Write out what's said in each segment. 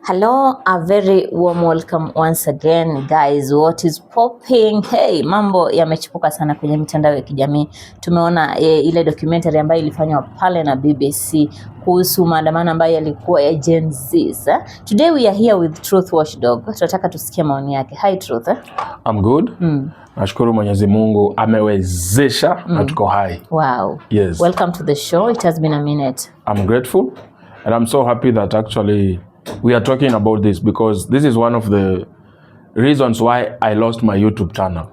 Hello, a very warm welcome once again guys. What is popping? Hey, mambo yamechipuka sana kwenye mitandao ya kijamii. Tumeona ile documentary ambayo ilifanywa pale na BBC kuhusu maandamano ambayo yalikuwa ya Gen Z. Today we are here with Truth Watchdog. Tunataka tusikie maoni yake. Hi Truth. I'm good. Nashukuru Mwenyezi Mungu amewezesha na tuko hai. Wow. Yes. Welcome to the show. It has been a minute. I'm grateful and I'm so happy that actually we are talking about this because this is one of the reasons why I lost my YouTube channel.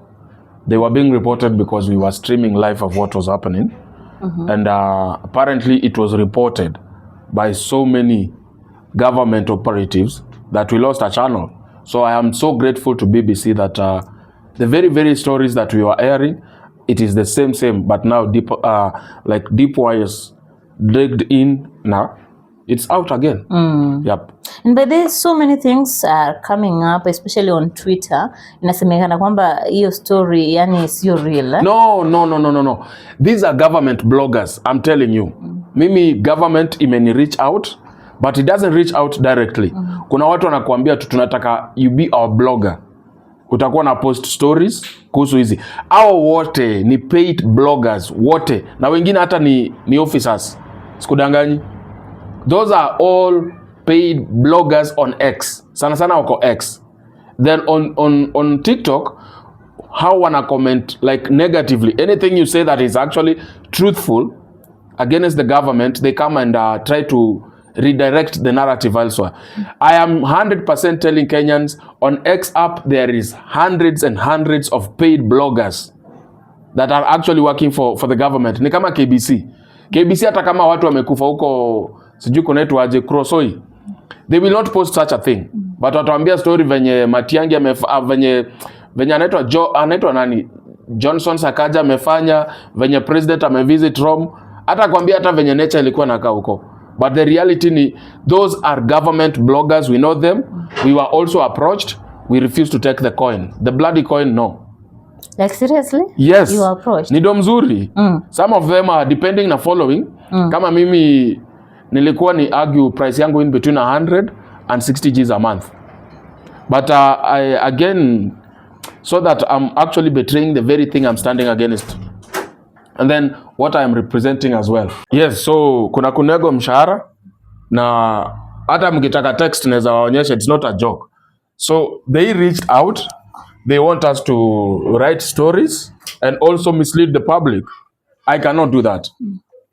They were being reported because we were streaming live of what was happening. And apparently it was reported by so many government operatives that we lost a channel. So I am so grateful to BBC that the very stories that we were airing, it is the same, but now deep, like deep wires digged in now. It's out again. Yep. And by this, so many things are coming up, especially on Twitter. Inasemekana kwamba hiyo story yani sio real. No. These are government bloggers, I'm telling you. Mimi government imeni reach out, but it doesn't reach out directly. Kuna watu wanakuambia tu tunataka you be our blogger. Utakuwa na post stories kuhusu hizi. Hao wote ni paid bloggers, wote. Na wengine hata ni officers. Sikudanganyi. Those are all paid bloggers on X. Sana wako X. Then on TikTok, how wanna comment like negatively. Anything you say that is actually truthful against the government, they come and try to redirect the narrative elsewhere. I am 100% telling Kenyans on X app there is hundreds and hundreds of paid bloggers that are actually working for the government. Ni kama KBC. KBC hata kama watu wamekufa huko sijui kunaitwa aje Krosoi, they will not post such a thing. But wataambia story venye Matiangi venye anaitwa nani Johnson Sakaja amefanya, venye president amevisit Rome, hata kwambia hata venye nature ilikuwa nakaa huko. But the reality ni those are government bloggers, we know them. We were also approached, we refused to take the coin, the bloody coin. No. Like seriously? Yes. You were approached? Ni domzuri. Some of them are depending na following. Kama mimi nilikuwa ni argue price yangu in between 100 and 60 G's a month. But I again so that I'm actually betraying the very thing I'm standing against. And then what I am representing as well. Yes, so kuna kunego mshahara na hata mkitaka text naweza waonyesha, it's not a joke. So they reached out. They want us to write stories and also mislead the public. I cannot do that.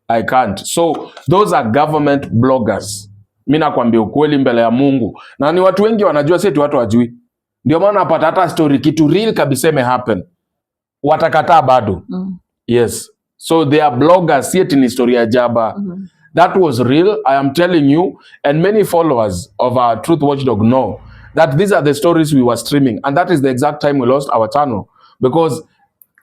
I can't. So those are government bloggers. Mimi nakwambia ukweli mbele ya Mungu. Na ni watu wengi wanajua, si watu wajui. Ndio maana napata hata story kitu real kabisa ime happen. Watakataa bado. Yes. So they are bloggers, yet ni story ya jaba. That was real, I am telling you, and many followers of our Truth Watchdog know that these are the stories we were streaming, and that is the exact time we lost our channel because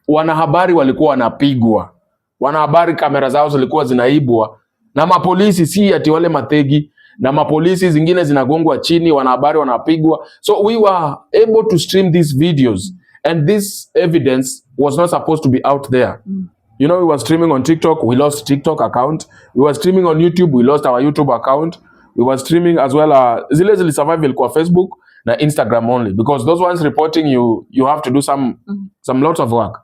wanahabari walikuwa wanapigwa. Wanahabari kamera zao zilikuwa zinaibwa na mapolisi, si ati wale mategi, na mapolisi zingine zinagongwa chini, wanahabari wanapigwa. So we were able to stream these videos, and this evidence was not supposed to be out there. You know, we were streaming on TikTok, we lost TikTok account. We were streaming on YouTube, we lost our YouTube account. We were streaming as well zile survival kwa Facebook na Instagram only, because those ones reporting you have to do some lots of work.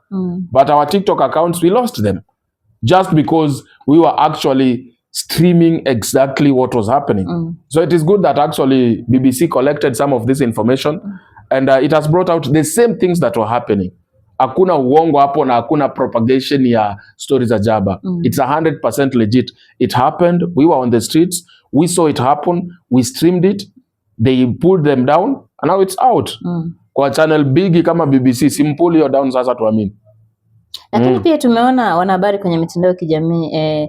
But our TikTok accounts, we lost them just because we were actually streaming exactly what was happening. So it is good that actually BBC collected some of this information and it has brought out the same things that were happening. Hakuna uongo hapo na hakuna propagation ya stories za jaba. It's 100% legit. It happened. We were on the streets. We saw it happen. We streamed it. They pulled them down and now it's out. Kwa channel bigi kama BBC, simple hiyo down sasa tuamini. Lakini pia tumeona wanahabari kwenye mitandao ya kijamii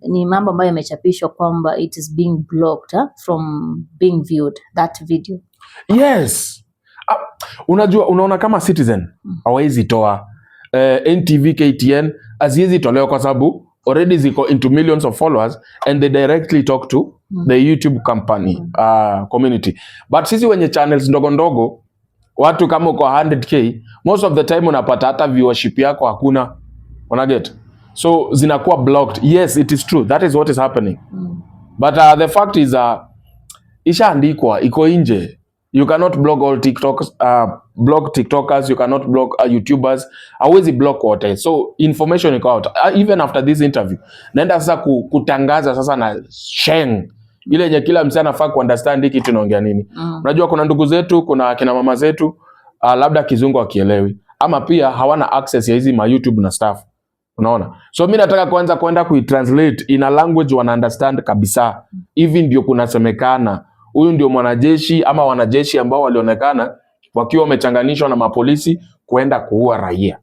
ni mambo ambayo yamechapishwa kwamba it is being blocked from being viewed, that video. Yes. Unajua, unaona kama Citizen hawezi toa NTV, KTN haziwezi tolewa kwa sababu already ziko into millions of followers and they directly talk to the YouTube company community. But sisi wenye channels ndogo watu kama uko 100k, most of the time unapata hata viewership yako hakuna. Unaget? So zinakuwa blocked. Yes, it is true. That is what is happening. But the fact is ishaandikwa, iko nje. You cannot block all block TikTokers, you cannot block YouTubers, hawezi block wote. So information iko out. Even after this interview, naenda sasa kutangaza sasa na sheng ile yenye kila msana anafaa kuunderstand hiki tunaongea nini. Unajua kuna ndugu zetu, kuna kina mama zetu, labda kizungu akielewi, ama pia hawana access ya hizi ma YouTube na stuff. Unaona? So mimi nataka kwanza kwenda kuitranslate in a language wana understand kabisa. Hivi ndio kunasemekana. Huyu ndio mwanajeshi ama wanajeshi ambao walionekana wakiwa wamechanganishwa na mapolisi kwenda kuua raia.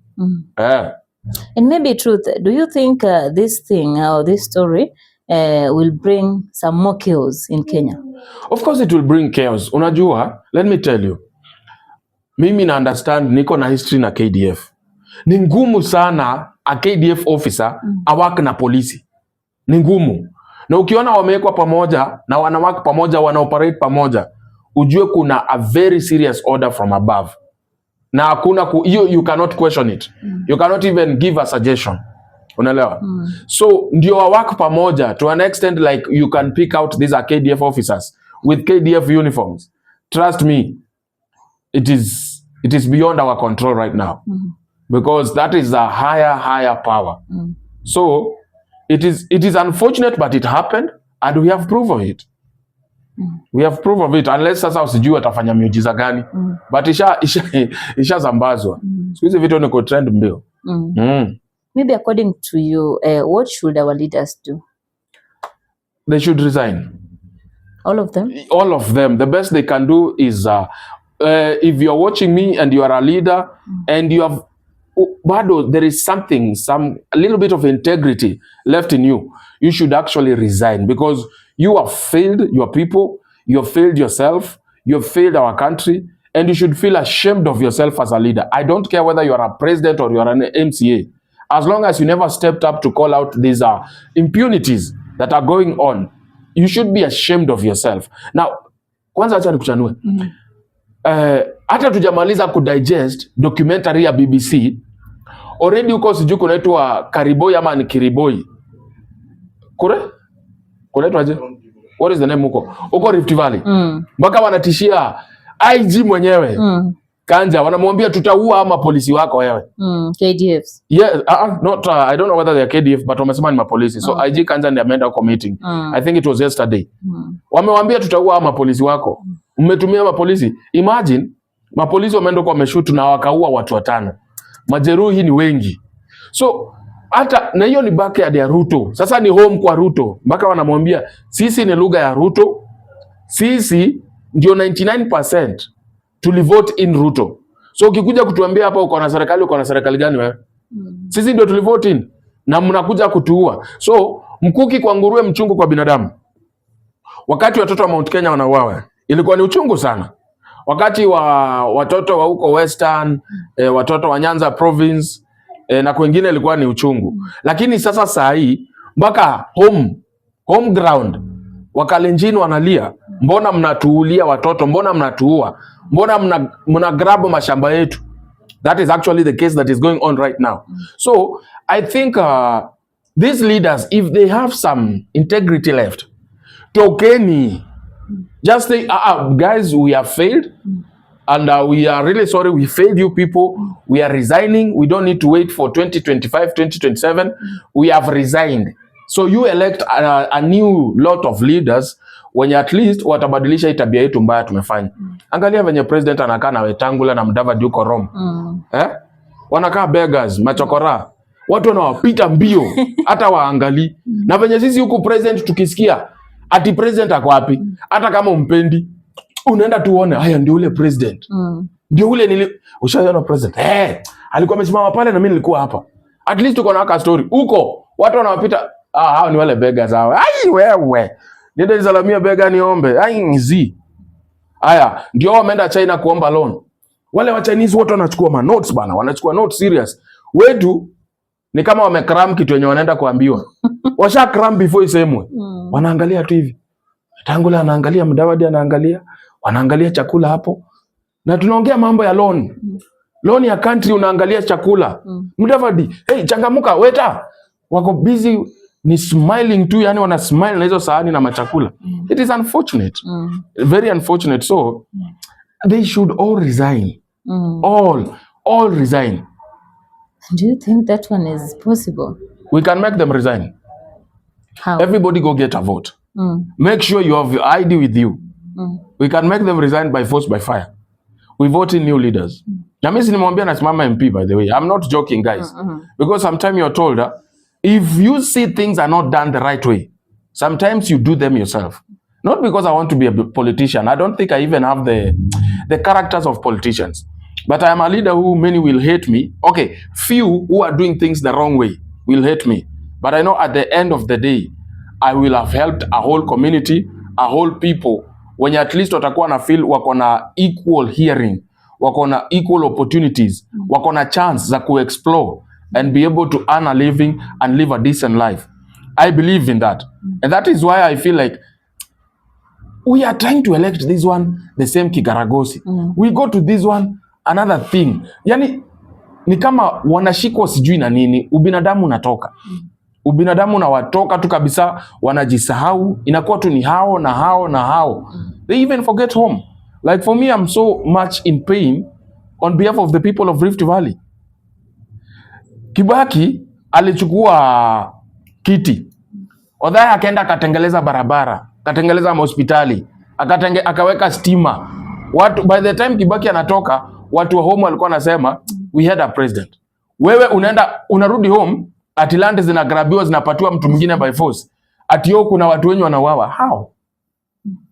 And maybe truth, do you think this thing or this story will bring some more chaos in Kenya? Of course it will bring chaos. Unajua, let me tell you. Mimi na understand, niko na history na KDF. Ni ngumu sana a KDF officer awak na polisi. Ni ngumu. Na ukiona wamewekwa pamoja na wanawake pamoja, wanaoperate pamoja, ujue kuna a very serious order from above. Na hakuna you cannot question it. You cannot even give a suggestion. Unaelewa? So ndio wawak pamoja to an extent like you can pick out these are KDF officers with KDF uniforms. Trust me, it is beyond our control right now. Because that is a higher power. So it is unfortunate, but it happened and we have proof of it. We have proof of it, unless sasa usijui atafanya miujiza gani. But isha zambazwa. So hizi vitu niko trend mbio. Maybe according to you, what should our leaders do? They should resign. All of them? All of them. The best they can do is if you're watching me and you are a leader and you have bado there is a little bit of integrity left in you, you should actually resign, because you have failed your people, you have failed yourself, you have failed our country, and you should feel ashamed of yourself as a leader. I don't care whether you are a president or you are an MCA. As long as you never stepped up to call out these impunities that are going on, you should be ashamed of yourself. Now, kwanza acha nikuchanue. Hata tujamaliza kudigest documentary ya BBC, already uko siju kunaitwa Kariboi ama ni Kiriboi. Kunaitwa aje? What is the name uko Rift Valley. Mpaka wanatishia IG mwenyewe. Kanja wanamwambia tutaua ama polisi wako wewe. KDFs. Yeah, not I don't know whether they are KDF, but wamesema ni mapolisi. So IG Kanja ndiye ameenda kwa meeting. I think it was yesterday. Wamewambia tutaua ama polisi wako. Mmetumia mapolisi. Imagine mapolisi wameenda kwa wameshoot na wakaua watu 5. Majeruhi ni wengi. So hata na hiyo ni backyard ya Ruto. Sasa ni home kwa Ruto. Mpaka wanamwambia sisi ni lugha ya Ruto. Sisi ndio 99% tulivote in Ruto. So ukikuja kutuambia hapa uko na serikali gani wewe? Sisi ndio tulivote in na mnakuja kutuua. So mkuki kwa nguruwe, mchungu kwa binadamu. Wakati watoto wa Mount Kenya wanauawa, ilikuwa ni uchungu sana. Wakati wa watoto wa huko Western, watoto wa Nyanza province na kwingine ilikuwa ni uchungu. Lakini sasa saa hii mpaka home ground Wakalenjin wanalia, mbona mnatuulia watoto, mbona mnatuua, mbona mna grab mashamba yetu. That is actually the case that is going on right now. So I think these leaders, if they have some integrity left, tokeni, just say, guys, we have failed, and we are really sorry we failed you people. We are resigning. We don't need to wait for 2025, 2027. We have resigned. So you elect a new lot of leaders wenye at least watabadilisha hii tabia yetu mbaya tumefanya. Angalia venye president anakaa na Wetangula na Mudavadi huko Rome. Wanakaa beggars, machokora. Watu wanawapita mbio hata waangali. Na venye sisi huku president tukisikia ati president ako wapi, hata kama umpendi unaenda tuone, haya ndio ule president. Ndio ule ushaona president. Alikuwa amesimama pale na mimi nilikuwa hapa. At least tuko na haka story. Huko watu wanawapita, hao ni wale beggars hao. Ai wewe. Ndio nisalamia bega niombe. Ai nzi. Haya, ndio wameenda China kuomba loan. Wale wa Chinese wote wanachukua ma notes bana, wanachukua notes serious. Wetu ni kama wamekram kitu yenye wanaenda kuambiwa. Washa cram before isemwe. Wanaangalia tu hivi. Tangula anaangalia, Mudavadi anaangalia, wanaangalia chakula hapo. Na tunaongea mambo ya loan. Loan ya country unaangalia chakula. Mudavadi, hey changamuka, weta. Wako busy ni smiling tu, yani wana smile na hizo sahani na machakula. It is unfortunate. Very unfortunate. So they should all resign. All resign. Do you think that one is possible? We can make them resign. How? Everybody go get a vote. Make sure you have your ID with you. We can make them resign by force, by fire. We vote in new leaders. Na mimi nimwambia nasimama MP, by the way. I'm not joking, guys. Because sometimes you're told, if you see things are not done the right way, sometimes you do them yourself. Not because I want to be a politician. I don't think I even have the characters of politicians. But I am a leader who many will hate me. Okay, few who are doing things the wrong way will hate me. But I know at the end of the day, I will have helped a whole community, a whole people, when at least watakuwa na feel wako na equal hearing, wako na equal opportunities, wako na chance za ku-explore and be able to earn a living and live a decent life. I believe in that. And that is why I feel like we are trying to elect this one, the same Kigaragosi. We go to this one, another thing. Yani, ni kama wanashikwa sijui na nini, ubinadamu unatoka. Ubinadamu na watoka tu kabisa, wanajisahau, inakuwa tu ni hao na hao na hao. They even forget home. Like for me, I'm so much in pain on behalf of the people of Rift Valley. Kibaki alichukua kiti. Odhaya akaenda akatengeleza barabara, akatengeleza hospitali, akaweka stima. Watu, by the time Kibaki anatoka, watu wa home walikuwa nasema, we had a president. Wewe unarudi home, ati land zinagrabiwa, zinapatiwa mtu mwingine by force. Ati yo kuna watu wenye wanauawa.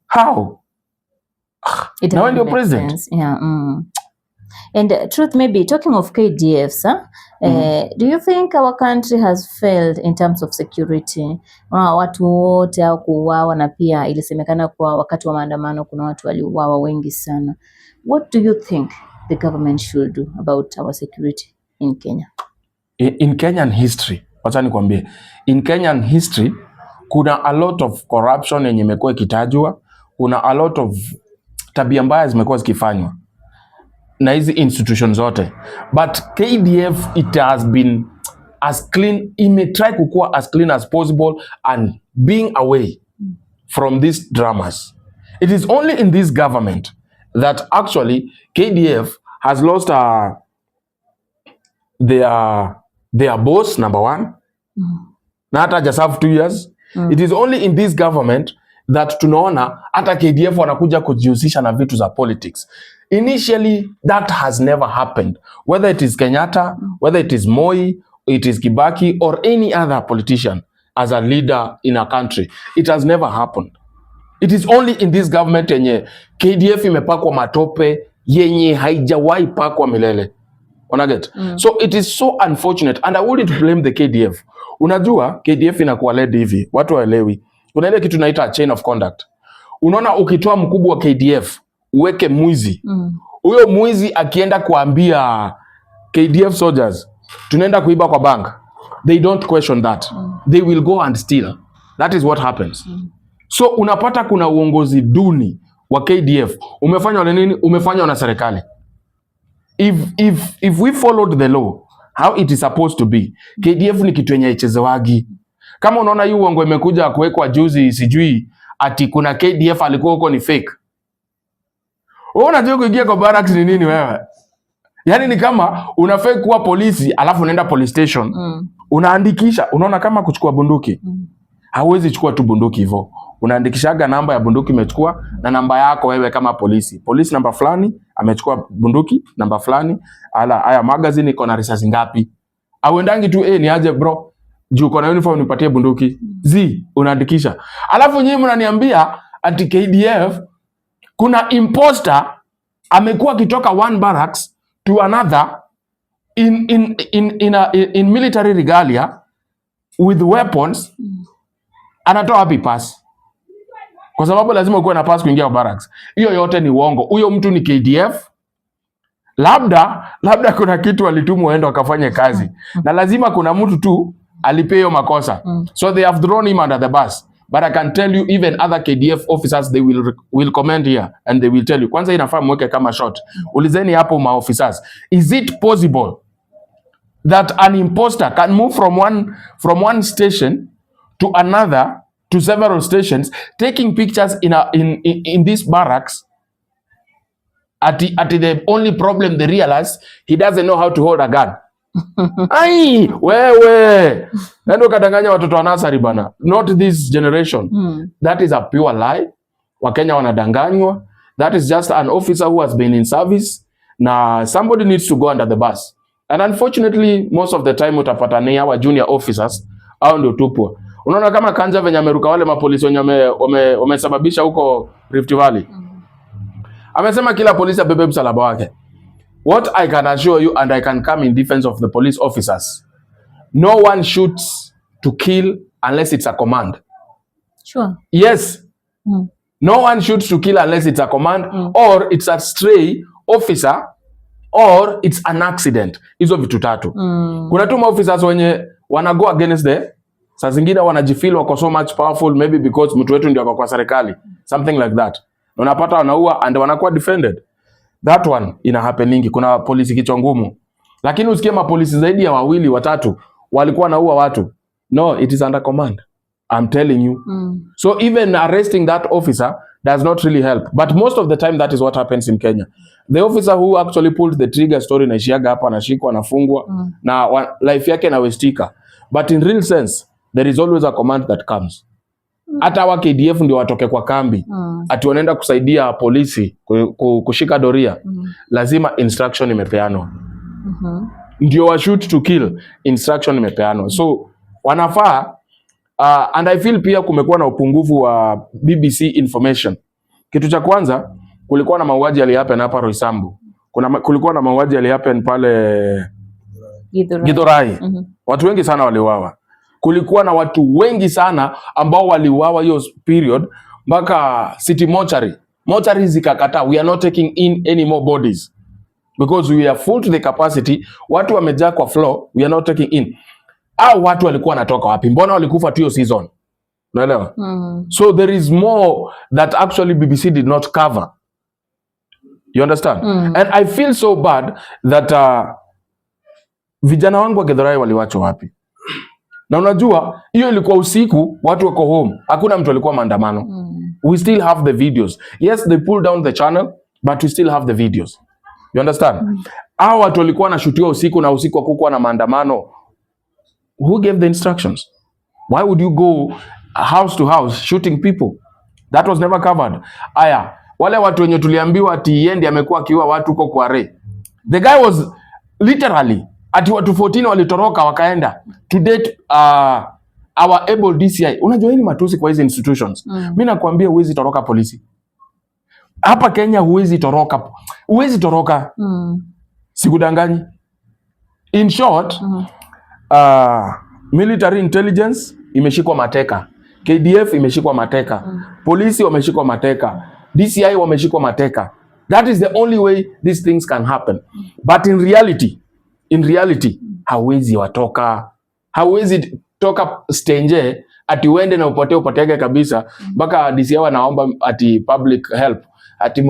How? Na wewe ndio president. Yeah. And truth, maybe talking of KDFs, do you think our country has failed in terms of security? Watu wote au kuuawa, na pia ilisemekana kwa wakati wa maandamano kuna watu waliuawa wengi sana. What do you think the government should do about our security in Kenya? In Kenyan history, wacha nikwambie, in Kenyan history kuna a lot of corruption yenye imekuwa ikitajwa, kuna a lot of tabia mbaya zimekuwa zikifanywa na hizi institutions zote, but KDF it has been as clean, imetry kukua as clean as possible and being away from these dramas. It is only in this government that actually KDF has lost their boss, number one. Na hata just have 2 years. It is only in this government that tunaona hata KDF wanakuja kujihusisha na vitu za politics. Initially, that has never happened. Whether it is Kenyatta, whether it is Moi, it is Kibaki, or any other politician as a leader in a country, it has never happened. It is only in this government yenye KDF imepakwa matope yenye haijawahi pakwa milele. Unaget? So it is so unfortunate, and I wouldn't blame the KDF. Unajua KDF inakuwa led hivi, watu waelewi. Kuna ile kitu naita chain of conduct. Unaona, ukitoa mkubwa wa KDF uweke mwizi, huyo mwizi akienda kuambia KDF soldiers tunaenda kuiba kwa bank, they don't question that. They will go and steal. That is what happens. So unapata kuna uongozi duni wa KDF. Umefanywa na nini? Umefanywa na serikali. If we followed the law how it is supposed to be, KDF ni kitu yenye ichezewagi. Kama unaona hii uongo imekuja kuwekwa juzi, sijui ati kuna KDF alikuwa huko, ni fake. Wewe unajua kuingia kwa barracks ni nini wewe? Yaani ni kama una fake kuwa polisi alafu unaenda police station. Unaandikisha, unaona kama kuchukua bunduki. Hauwezi chukua tu bunduki hivyo. Unaandikishaga namba ya bunduki umechukua na namba yako wewe kama polisi. Polisi namba fulani amechukua bunduki namba fulani, haya magazine iko na risasi ngapi? Auendangi tu ni aje bro, juu uko na uniform nipatie bunduki. Unaandikisha. Alafu nyinyi mnaniambia ati KDF kuna imposter amekuwa kitoka one barracks to another in military regalia with weapons. Anatoa wapi pass? Kwa sababu lazima ukuwe na pass kuingia barracks. Hiyo yote ni uongo. Huyo mtu ni KDF. Labda kuna kitu alitumwa aende akafanye kazi. Na lazima kuna mtu tu alipeyo makosa. So they have thrown him under the bus. But I can tell you, even other KDF officers, they will comment here and they will tell you. Kwanza inafaa mweke kama short. Ulizeni hapo ma officers. Is it possible that an imposter can move from one station to another, to several stations, taking pictures in these barracks. At the only problem they realize, he doesn't know how to hold a gun. Ai, wewe. Nendo kadanganya watoto wa nasari bana. Not this generation. That is a pure lie. Wakenya wanadanganywa. That is just an officer who has been in service. Na somebody needs to go under the bus. And unfortunately, most of the time utapata ni hawa junior officers au ndio tupo. Unaona kama Kanja venye ameruka wale mapolisi wenye wamesababisha huko Rift Valley. Amesema kila polisi abebe msalaba wake. What I can assure you, and I can come in defense of the police officers, no one shoots to kill unless it's a command. Sure. Yes. No one shoots to kill unless it's a command, or it's a stray officer, or it's an accident. Hizo vitu tatu. Kuna tu officers wenye wana go against the, saa zingine wanajifeel wako so much powerful, maybe because mtu wetu ndio kwa serikali, something like that. Unapata wanaua and wanakuwa defended. That one ina happeningi. Kuna polisi kichwa ngumu. Lakini usikie mapolisi zaidi ya 2 3 walikuwa wanaua watu. No, it is under command. I'm telling you. So even arresting that officer does not really help. But most of the time that is what happens in Kenya. The officer who actually pulled the trigger story na ishiaga hapa, anashikwa, anafungwa na life yake na westika. But in real sense, there is always a command that comes. Hata wa KDF ndio watoke kwa kambi. Ati wanaenda kusaidia polisi kushika doria. Lazima instruction imepeanwa. Ndio wa shoot to kill, instruction imepeanwa. So wanafaa and I feel pia kumekuwa na upungufu wa BBC information. Kitu cha kwanza, kulikuwa na mauaji yalihappen hapa Roysambu. Kulikuwa na mauaji yalihappen pale Githurai. Watu wengi sana waliuawa. Kulikuwa na watu wengi sana ambao waliuawa hiyo period, mpaka city mortuary zikakataa, we are not taking in any more bodies because we are full to the capacity. Watu wamejaa kwa floor, we are not taking in. Au watu walikuwa wanatoka wapi? Mbona walikufa tu hiyo season? Unaelewa? So there is more that actually BBC did not cover. You understand? And I feel so bad that vijana wangu wa Githurai waliwachwa wapi? Na unajua hiyo ilikuwa usiku, watu wako home, hakuna mtu alikuwa maandamano. We still have the videos. Yes, they pulled down the channel, but we still have the videos. You understand? Hao watu walikuwa wanashutiwa usiku, na usiku hakukuwa na maandamano. Who gave the instructions? Why would you go house to house shooting people? That was never covered. Aya, wale watu wenye tuliambiwa ati Yendi amekuwa akiua watu huko kwa Re. The guy was literally ati watu 14 walitoroka wakaenda. To date, our able DCI. Unajua hili matusi kwa hizi institutions. Mimi nakwambia huwezi toroka polisi. Hapa Kenya huwezi toroka. Huwezi toroka. Sikudanganyi. In short, military intelligence imeshikwa mateka. KDF imeshikwa mateka. Polisi wameshikwa mateka. DCI wameshikwa mateka. That is the only way these things can happen. But in reality, hawezi watoka. Hawezi toka stenje ati uende na upotege kabisa mpaka DCI wanaomba ati public help ati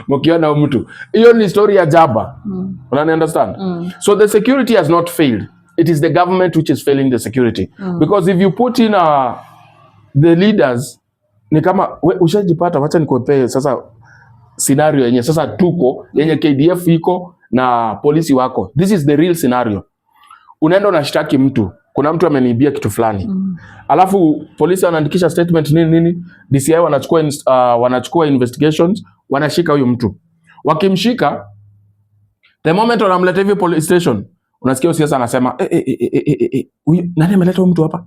mkiona mtu. Hiyo ni story ya jaba. Unani understand? So the security has not failed. It is the government which is failing the security. Because if you put in the leaders, ni kama ushajipata, wacha nikupe sasa scenario yenye sasa tuko yenye KDF iko na polisi wako. This is the real scenario. Unaenda unashtaki mtu, kuna mtu ameniibia kitu fulani. Alafu polisi wanaandikisha statement nini, DCI wanachukua investigations, wanashika huyo mtu. Wakimshika, the moment wanamleta hivi police station, unasikia siasa anasema nani ameleta huyo mtu hapa?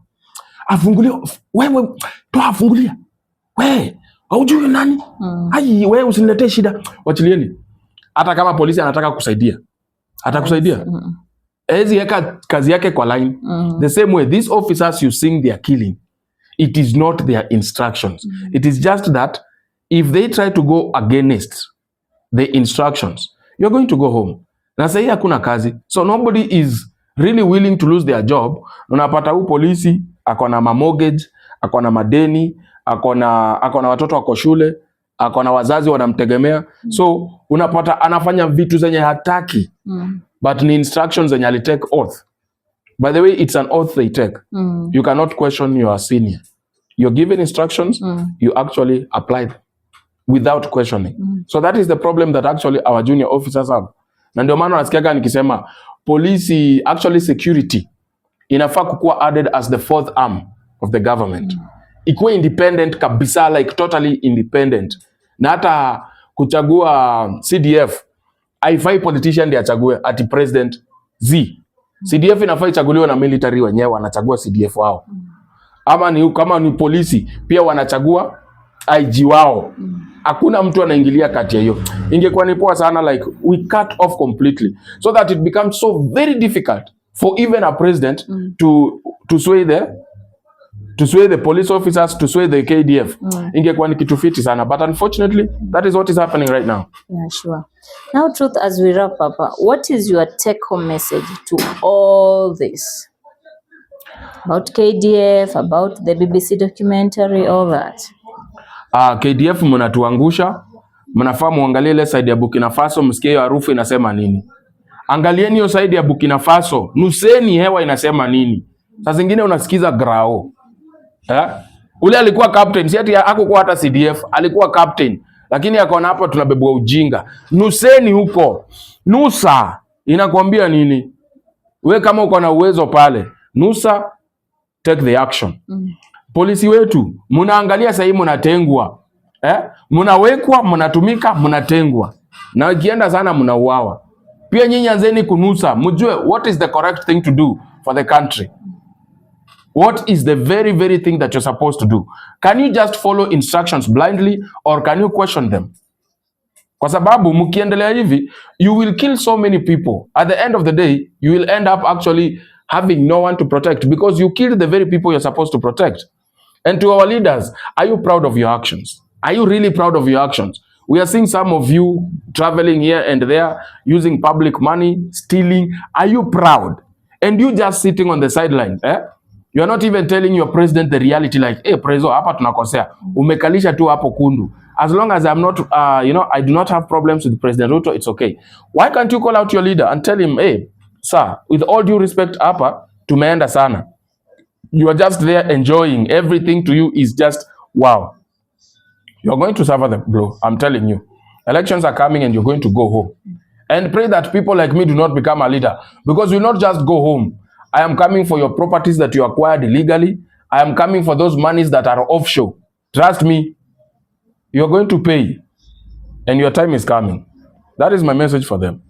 Afungulie wewe, toa afungulia. Wewe, haujui nani? Hai, wewe usiniletee shida. Wachilieni. Hata kama polisi anataka kusaidia, atakusaidia. Ezi yeka kazi yake kwa line. The same way these officers you think they are killing, it is not their instructions. It is just that if they try to go against the instructions, you're going to go home. Na sasa hakuna kazi. So nobody is really willing to lose their job. Unapata huyu polisi akona mortgage, akona madeni, akona watoto wako shule, akona wazazi wanamtegemea. So unapata anafanya vitu zenye hataki. But ni instructions zenye alitake oath. By the way, it's an oath they take. You cannot question your senior. You're given instructions, you actually apply them without questioning. So that is the problem that actually our junior officers have. Na ndio maana nasikiaga nikisema polisi, actually security inafaa kukuwa added as the fourth arm of the government. Ikuwe independent kabisa, like totally independent. Na hata kuchagua CDF, haifai politician ndiye achague ati president Z. CDF inafaa ichaguliwe na military wenyewe, wanachagua CDF wao. Ama ni kama ni polisi pia wanachagua IG wao. Hakuna mtu anaingilia kati ya hiyo. Ingekuwa ni poa sana, like we cut off completely so that it becomes so very difficult for even a president to sway the police officers, to sway the KDF. Ingekuwa ni kitu fiti sana, but unfortunately that is what is happening right now. Yeah, sure. Now, Truth, as we wrap up, what is your take-home message to all this? About KDF, about the BBC documentary, all that. KDF mnatuangusha, mnafaa muangalie ile side ya Burkina Faso, msikie hiyo harufu inasema nini. Angalieni hiyo side ya Burkina Faso, nuseni hewa inasema nini. Saa zingine unasikiza grao. Ule alikuwa captain, si ati hakukuwa hata CDF, alikuwa captain. Lakini akaona hapa tunabebwa ujinga. Nuseni huko. Nusa inakwambia nini? We kama uko na uwezo pale, nusa, take the action. Polisi wetu, mnaangalia sasa hivi mnatengwa. Mnawekwa, mnatumika, mnatengwa. Na ikienda sana mnauawa. Pia nyinyi anzeni kunusa, mjue what is the correct thing to do for the country. What is the very, very thing that you're supposed to do? Can you just follow instructions blindly or can you question them? Kwa sababu mkiendelea hivi, you will kill so many people. At the end of the day, you will end up actually having no one to protect because you killed the very people you're supposed to protect. And to our leaders, are you proud of your actions? Are you really proud of your actions? We are seeing some of you traveling here and there, using public money, stealing. Are you proud? And you just sitting on the sidelines, You are not even telling your president the reality, like, hey, prezo, hapa tunakosea. Umekalisha tu hapo kundu. As long as I'm not, I do not have problems with President Ruto, it's okay. Why can't you call out your leader and tell him, hey, sir, with all due respect, hapa tumeenda sana. You are just there enjoying. Everything to you is just, wow. You're going to suffer the blow, I'm telling you. Elections are coming and you're going to go home. And pray that people like me do not become a leader. Because you not just go home. I am coming for your properties that you acquired illegally. I am coming for those monies that are offshore. Trust me, you're going to pay. And your time is coming. That is my message for them.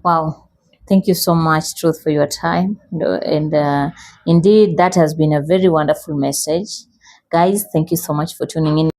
Wow. Thank you so much, Truth, for your time. And indeed, that has been a very wonderful message. Guys, thank you so much for tuning in.